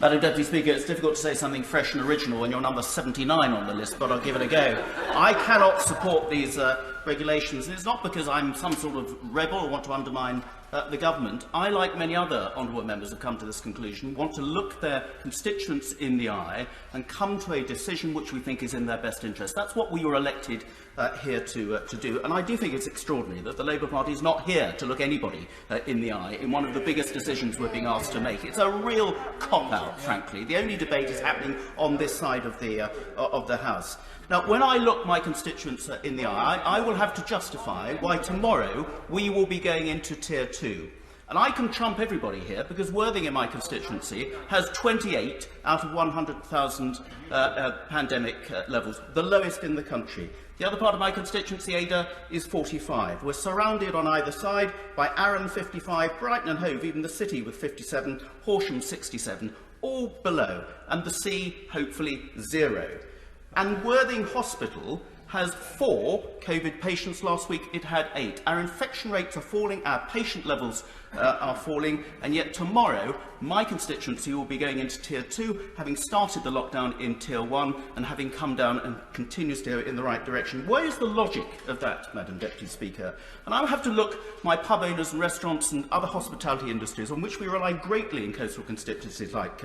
Madam Deputy Speaker, it's difficult to say something fresh and original when you're number 79 on the list, but I'll give it a go. I cannot support these regulations, and it's not because I'm some sort of rebel or want to undermine the government. I, like many other honourable members, have come to this conclusion, want to look their constituents in the eye and come to a decision which we think is in their best interest. That's what we were elected here to do, and I do think it's extraordinary that the Labour Party is not here to look anybody in the eye in one of the biggest decisions we're being asked to make. It's a real cop-out, frankly. The only debate is happening on this side of the House. Now, when I look my constituents in the eye, I will have to justify why tomorrow we will be going into Tier 2. And I can trump everybody here, because Worthing in my constituency has 28 out of 100,000 pandemic levels, the lowest in the country. The other part of my constituency, Ada, is 45. We're surrounded on either side by Arran 55, Brighton and Hove, even the city with 57, Horsham 67, all below, and the sea, hopefully, 0. And Worthing Hospital has 4 COVID patients. Last week it had 8. Our infection rates are falling, our patient levels are falling, and yet tomorrow my constituency will be going into Tier 2, having started the lockdown in Tier 1 and having come down and continues to go in the right direction. Where is the logic of that, Madam Deputy Speaker? And I will have to look my pub owners and restaurants and other hospitality industries on which we rely greatly in coastal constituencies like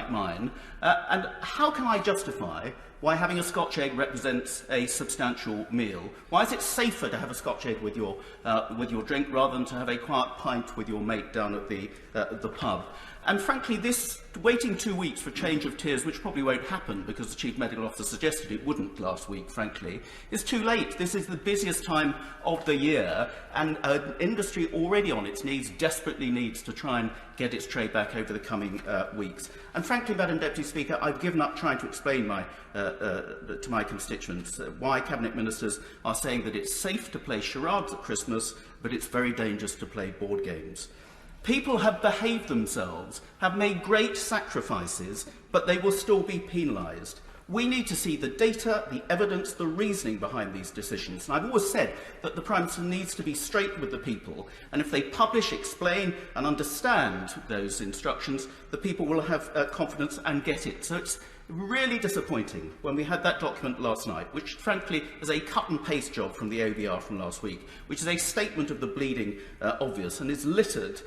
mine, and how can I justify why having a Scotch egg represents a substantial meal? Why is it safer to have a Scotch egg with your drink rather than to have a quiet pint with your mate down at the pub? And frankly, this waiting 2 weeks for change of tiers, which probably won't happen because the Chief Medical Officer suggested it wouldn't last week, frankly, is too late. This is the busiest time of the year, and an industry already on its knees desperately needs to try and get its trade back over the coming weeks. And frankly, Madam Deputy Speaker, I've given up trying to explain to my constituents why Cabinet Ministers are saying that it's safe to play charades at Christmas, but it's very dangerous to play board games. People have behaved themselves, have made great sacrifices, but they will still be penalised. We need to see the data, the evidence, the reasoning behind these decisions. And I've always said that the Prime Minister needs to be straight with the people, and if they publish, explain and understand those instructions, the people will have confidence and get it. So it's really disappointing when we had that document last night, which frankly is a cut and paste job from the OBR from last week, which is a statement of the bleeding obvious and is littered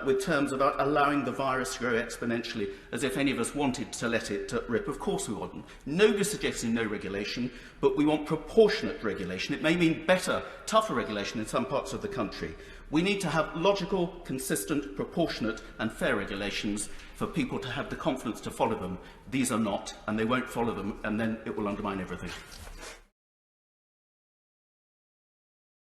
with terms about allowing the virus to grow exponentially, as if any of us wanted to let it rip. Of course we wouldn't. Nobody's suggesting no regulation, but we want proportionate regulation. It may mean better, tougher regulation in some parts of the country. We need to have logical, consistent, proportionate and fair regulations for people to have the confidence to follow them. These are not, and they won't follow them, and then it will undermine everything.